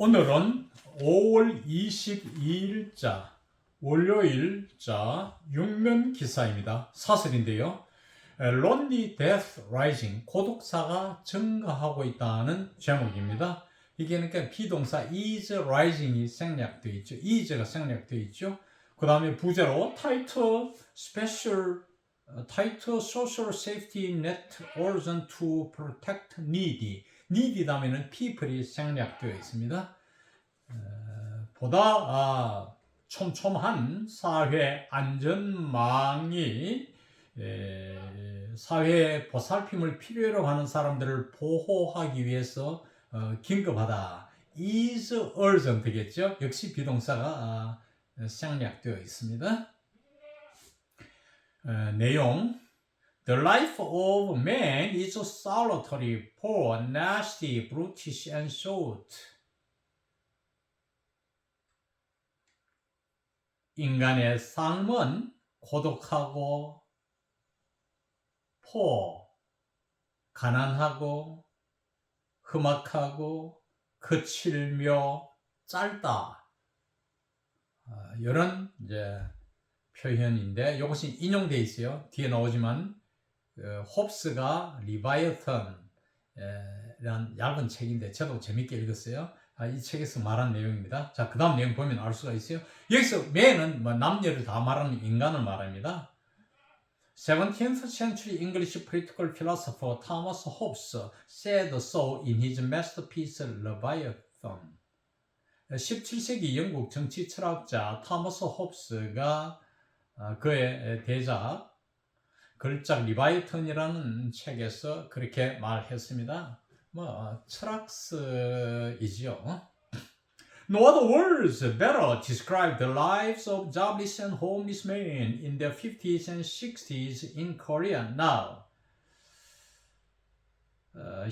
오늘은 5월 22일자 월요일자 6면 기사입니다. 사설인데요. Lonely Death Rising, 고독사가 증가하고 있다는 제목입니다. 이게 그러니까 비동사 is rising이 생략되어 있죠. is가 생략되어 있죠. 그 다음에 부제로 title social safety net urgent to protect needy. needy 다음에는 people이 생략되어 있습니다. 보다 촘촘한 사회 안전망이 사회 보살핌을 필요로 하는 사람들을 보호하기 위해서 긴급하다. is urgent 되겠죠. 역시 비동사가 생략되어 있습니다. 내용 The life of man is solitary, poor, nasty, brutish, and short. 인간의 삶은 고독하고 poor, 가난하고 험악하고 거칠며 짧다. 이런 이제 표현인데 이것이 인용되어 있어요. 뒤에 나오지만 홉스가 리바이어턴 이란 얇은 책인데 저도 재밌게 읽었어요. 이 책에서 말한 내용입니다. 자, 그 다음 내용 보면 알 수가 있어요. 여기서 man은 남녀를 다 말하는 인간을 말합니다. 17th century English political philosopher Thomas Hobbes said so in his masterpiece Leviathan. 17세기 영국 정치 철학자 토마스 홉스가 그의 대작 걸작 리바이턴이라는 책에서 그렇게 말했습니다. 철학서이지요. No other words better describe the lives of jobless and homeless men in their 50s and 60s in Korea now.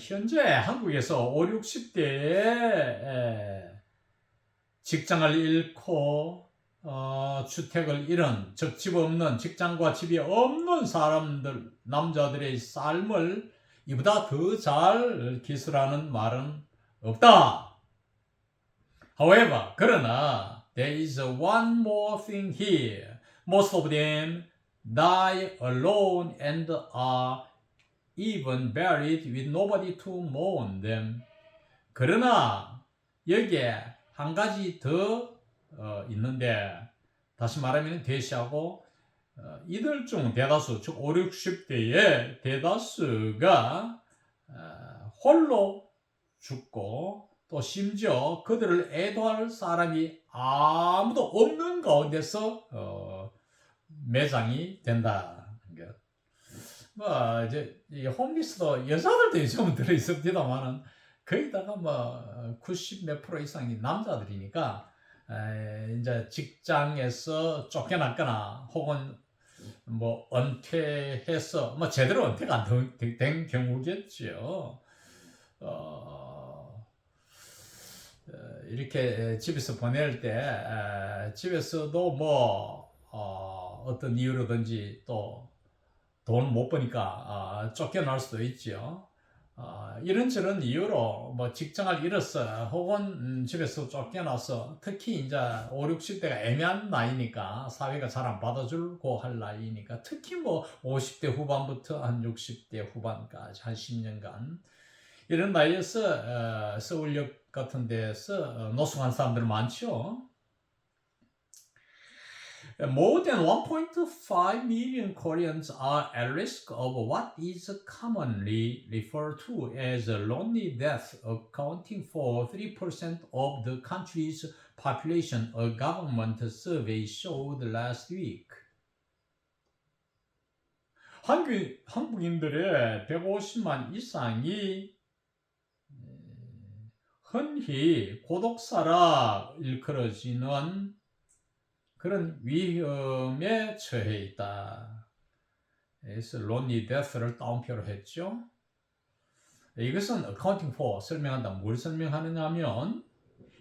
현재 한국에서 5, 60대에 직장을 잃고 주택을 잃은, 즉 집 없는, 직장과 집이 없는 사람들, 남자들의 삶을 이보다 더 잘 기술하는 말은 없다. However, 그러나 there is one more thing here. Most of them die alone and are even buried with nobody to mourn them. 그러나 여기에 한 가지 더 있는데, 다시 말하면 대시하고 이들 중 대다수, 즉 5, 60대의 대다수가 홀로 죽고 또 심지어 그들을 애도할 사람이 아무도 없는 가운데서 매장이 된다. 이제 이 홈리스도 여자들도 요즘은 들어있습니다만은 거기다가 90 몇 프로 이상이 남자들이니까 이제 직장에서 쫓겨났거나 혹은 은퇴해서 제대로 은퇴가 안 된 경우겠죠. 이렇게 집에서 보낼 때 집에서도 어떤 이유로든지 또 돈 못 버니까 쫓겨날 수도 있죠. 이런저런 이유로 직장을 잃었어 혹은 집에서 쫓겨나서 특히 이제 5, 60대가 애매한 나이니까 사회가 잘 안 받아주고 할 나이니까 특히 50대 후반부터 한 60대 후반까지 한 10년간 이런 나이에서 서울역 같은 데서 노숙한 사람들 많죠. More than 1.5 million Koreans are at risk of what is commonly referred to as lonely death, accounting for 3% of the country's population, a government survey showed last week. 한국인들의 150만 이상이 흔히 고독사라 일컬어지는 그런 위험에 처해 있다. 그래서 lonely death를 따옴표로 했죠. 이것은 accounting for, 설명한다. 뭘 설명하느냐 하면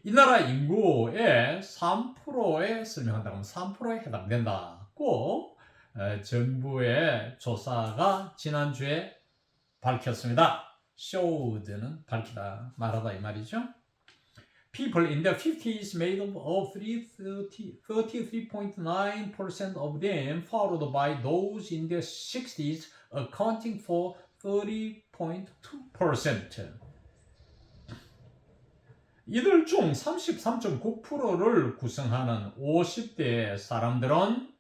이 나라 인구의 3%에 설명한다. 그러면 3%에 해당된다고 정부의 조사가 지난주에 밝혔습니다. showed는 밝히다, 말하다 이 말이죠. people in the 50s made up of 33.9% of them, followed by those in the 60s, accounting for 30.2%. 이들 중 33.9%를 구성하는 50대 사람들은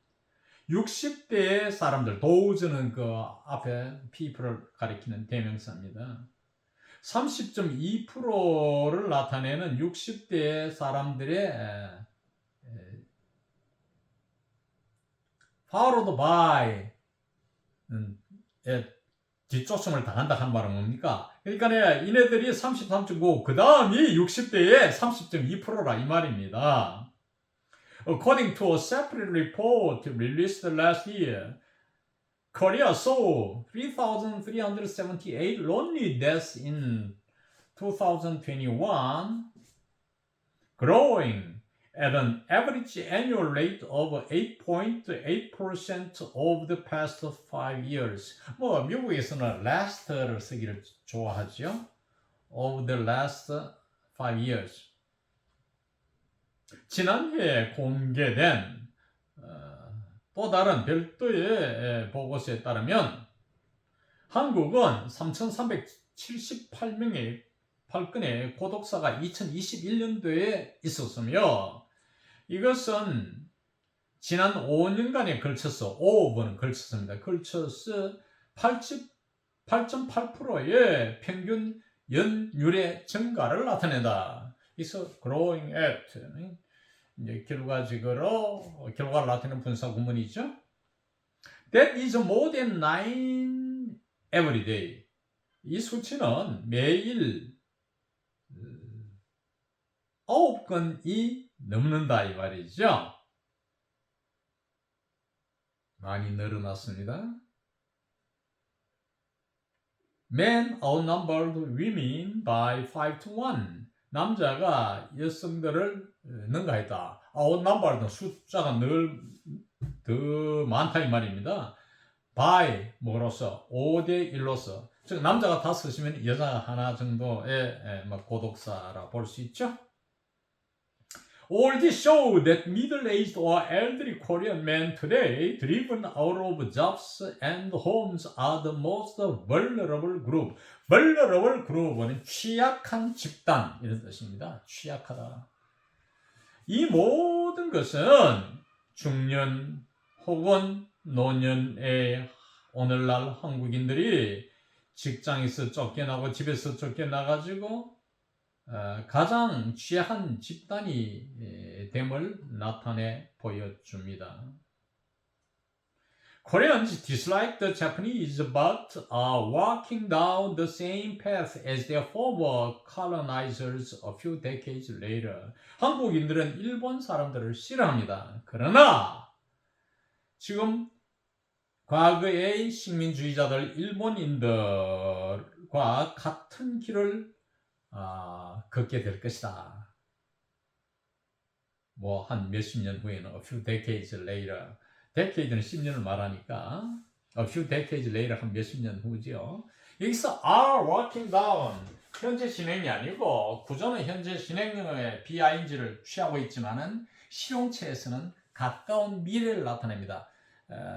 60대 사람들, thouse는 그 앞에 people을 가리키는 대명사입니다. 30.2%를 나타내는 60대 사람들의 followed by 뒷조সম을 당한다 한 말은 뭡니까? 그러니까 이네들이 33.9, 그 다음이 60대의 30.2%라 이 말입니다. According to a separate report released last year, Korea saw 3,378 lonely deaths in 2021, growing at an average annual rate of 8.8% over the past 5 years. 뭐 미국에서는 last를 쓰기를 좋아하죠. Over the last 5 years. 지난해 공개된 또 다른 별도의 보고서에 따르면 한국은 3,378명의 8건의 고독사가 2021년도에 있었으며 이것은 지난 5년간에 걸쳐서 5번은 걸쳤습니다. 걸쳐서 8.8%의 평균 연율의 증가를 나타낸다. It's growing at. 이제 결과적으로 결과를 나타내는 분사 구문이죠. That is more than 9 every day. 이 수치는 매일 9건이 넘는다 이 말이죠. 많이 늘어났습니다. Men outnumbered women by 5 to 1. 남자가 여성들을 능가했다. outnumbered 숫자가 늘 더 많다 이 말입니다. by 뭐로서 5대 1로서 즉 남자가 5이면 여자가 하나 정도의 고독사라 볼 수 있죠. All this show that middle-aged or elderly Korean men today, driven out of jobs and homes, are the most vulnerable group. vulnerable group은 취약한 집단 이런 뜻입니다. 취약하다. 이 모든 것은 중년 혹은 노년의 오늘날 한국인들이 직장에서 쫓겨나고 집에서 쫓겨나가지고 가장 취약한 집단이 됨을 나타내 보여줍니다. Koreans dislike the Japanese but are walking down the same path as their former colonizers a few decades later. 한국인들은 일본 사람들을 싫어합니다. 그러나 지금 과거의 식민주의자들 일본인들과 같은 길을 걷게 될 것이다. 뭐 한 몇십 년 후에는 a few decades later. decade는 10년을 말하니까 a few decades later 한 몇십 년 후죠. 여기서 are walking down 현재 진행이 아니고 구조는 현재 진행형의 BING를 취하고 있지만은 실용체에서는 가까운 미래를 나타냅니다.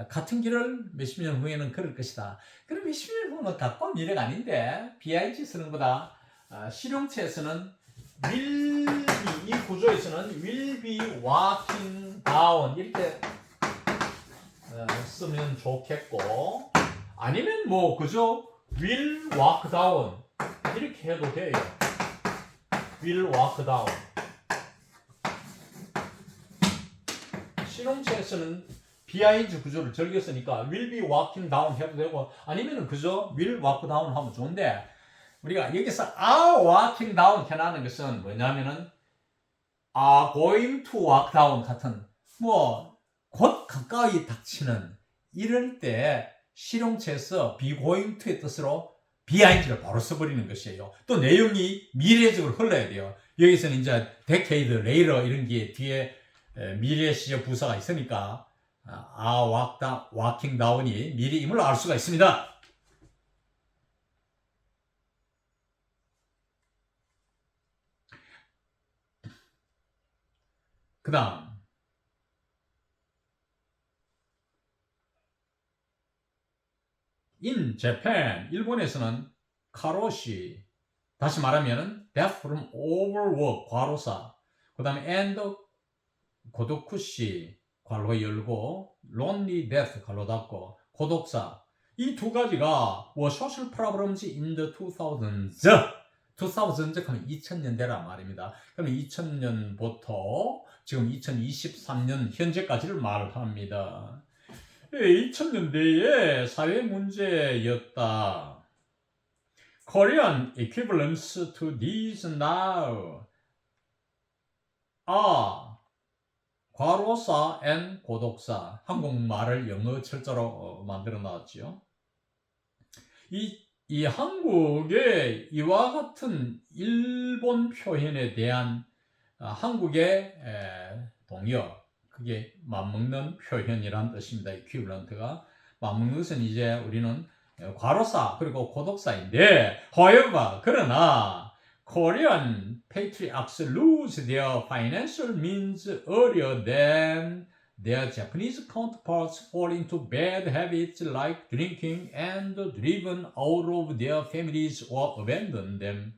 같은 길을 몇십 년 후에는 걸을 것이다. 그럼 몇십 년 후는 가까운 미래가 아닌데 BING 쓰는 거다. 실용체에서는 will be, 이 구조에서는 will be walking down 이렇게 쓰면 좋겠고 아니면 뭐 그저 will walk down 이렇게 해도 돼요. will walk down. 실용체에서는 BING 구조를 즐겼으니까 will be walking down 해도 되고 아니면 그저 will walk down 하면 좋은데 우리가 여기서 are walking down 해놨는 것은 뭐냐면은 are going to walk down 같은 뭐 곧 가까이 닥치는 이럴 때 실용체에서 be going to의 뜻으로 BING를 바로 써버리는 것이에요. 또 내용이 미래적으로 흘러야 돼요. 여기서는 이제 decade later 이런 게 뒤에 미래 시제 부사가 있으니까 walking down이 미래임을 알 수가 있습니다. 그 다음 in Japan, 일본에서는 카로시, 다시 말하면 death from overwork, 과로사. 그 다음에 and 고도쿠시, 괄호 열고 lonely death, 괄호 닫고 고독사. 이 두 가지가 were social problems in the 2000s. 2000s 하면 2000년대란 말입니다. 그럼 2000년부터 지금 2023년 현재까지를 말합니다. 2000년대의 사회 문제였다. Korean equivalents to these now are 과로사 and 고독사. 한국말을 영어 철자로 만들어 놨지요. 이 한국의 이와 같은 일본 표현에 대한 한국의 동요, 그게 맞먹는 표현이란 뜻입니다. equivalent가 맞먹는 것은 이제 우리는 과로사 그리고 고독사인데, however, 그러나 Korean patriarchs lose their financial means earlier than their Japanese counterparts fall into bad habits like drinking and driven out of their families or abandon them.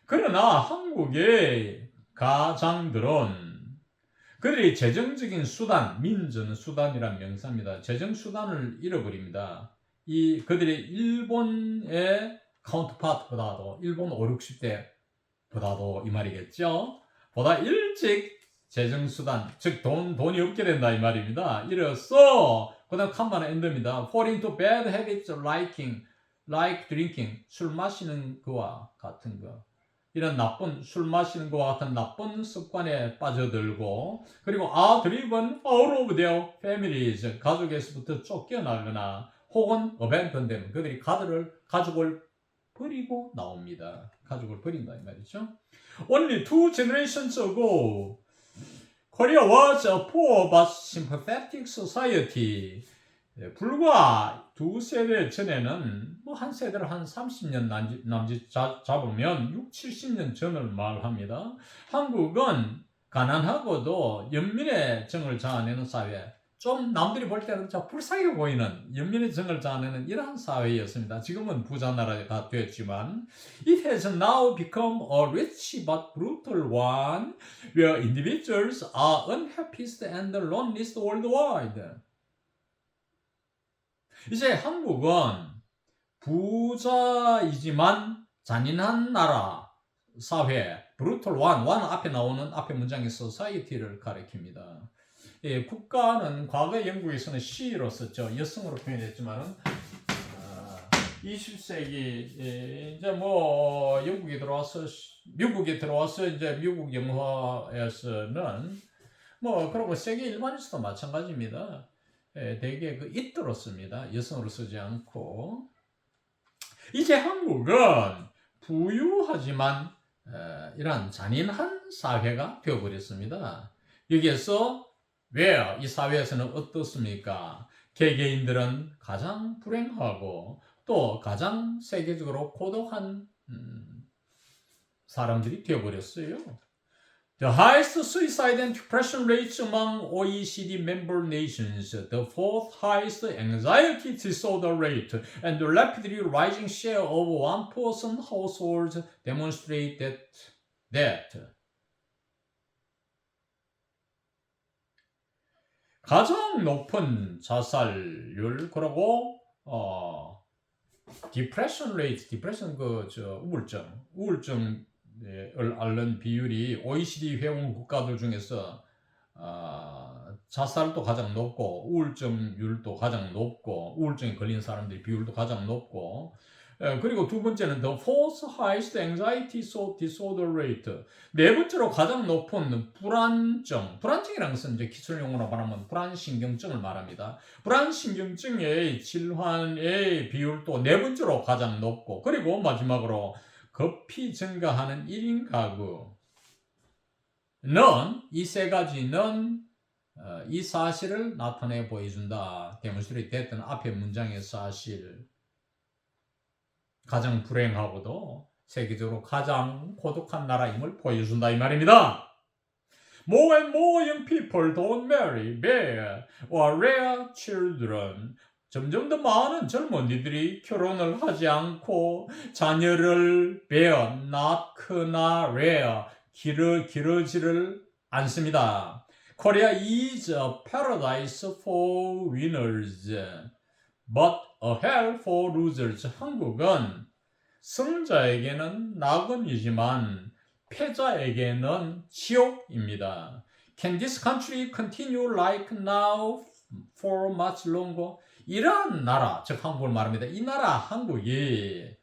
그러나 한국의 가장들은 그들이 재정적인 수단, 민전 수단이란 명사입니다. 재정 수단을 잃어버립니다. 그들이 일본의 카운터파트보다도 일본 5, 60대보다도 이 말이겠죠. 보다 일찍 재정 수단, 즉 돈이 없게 된다 이 말입니다. 이래서 그 다음 칸만 엔드입니다. fall into bad habits like drinking, 술 마시는 거와 같은 거. 이런 술 마시는 것과 같은 나쁜 습관에 빠져들고, 그리고 are driven out of their families, 가족에서부터 쫓겨나거나 혹은 abandon them, 그들이 가족을 버리고 나옵니다. 가족을 버린다 이 말이죠. Only 2 generations ago, Korea was a poor but sympathetic society. 불과 2세대 전에는 한 세대를 한 30년 남짓 잡으면 6, 70년 전을 말합니다. 한국은 가난하고도 연민의 정을 자아내는 사회, 좀 남들이 볼 때는 불쌍해 보이는 연민의 정을 자아내는 이러한 사회였습니다. 지금은 부자 나라가 됐지만 it has now become a rich but brutal one where individuals are unhappiest and loneliest worldwide. 이제 한국은 부자이지만 잔인한 나라, 사회, brutal one 앞에 나오는 앞에 문장의 society를 가리킵니다. 국가는 과거 영국에서는 she로 썼죠. 여성으로 표현했지만 20세기 이제 영국에 들어와서 미국에 들어와서 이제 미국 영화에서는 그리고 세계 일반에서도 마찬가지입니다. 되게 it로 씁니다. 여성으로 쓰지 않고. 이제 한국은 부유하지만 이런 잔인한 사회가 되어버렸습니다. 여기에서 왜 이 사회에서는 어떻습니까? 개개인들은 가장 불행하고 또 가장 세계적으로 고독한 사람들이 되어버렸어요. The highest suicide and depression rates among OECD member nations, the fourth highest anxiety disorder rate, and the rapidly rising share of one-person households demonstrate that 가장 높은 자살률, 그리고 depression rate, depression 우울증을 앓는 비율이 OECD 회원 국가들 중에서 자살도 가장 높고 우울증률도 가장 높고 우울증에 걸린 사람들의 비율도 가장 높고, 그리고 두 번째는 the fourth highest anxiety disorder rate, 네 번째로 가장 높은 불안증이라는 것은 이제 기술용어로 말하면 불안신경증을 말합니다. 불안신경증의 질환의 비율도 네 번째로 가장 높고, 그리고 마지막으로 급히 증가하는 1인 가구는, 이 세 가지는 이 사실을 나타내 보여준다. demonstrate 됐던 앞에 문장의 사실, 가장 불행하고도 세계적으로 가장 고독한 나라임을 보여준다 이 말입니다. More and more young people don't marry, bear, or rear children. 점점 더 많은 젊은이들이 결혼을 하지 않고 자녀를 bear, 낳거나 rear, 기르지를 않습니다. Korea is a paradise for winners, but a hell for losers. 한국은 승자에게는 낙원이지만 패자에게는 지옥입니다. Can this country continue like now for much longer? 이러한 나라, 즉 한국을 말합니다. 이 나라 한국이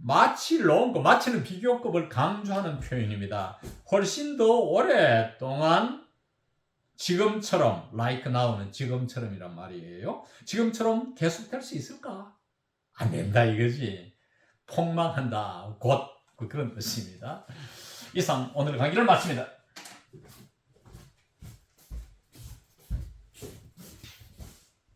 much longer, much는 비교급을 강조하는 표현입니다. 훨씬 더 오랫동안 지금처럼, like now는 지금처럼이란 말이에요. 지금처럼 계속될 수 있을까? 안 된다 이거지. 폭망한다. 곧 그런 뜻입니다. 이상 오늘 강의를 마칩니다.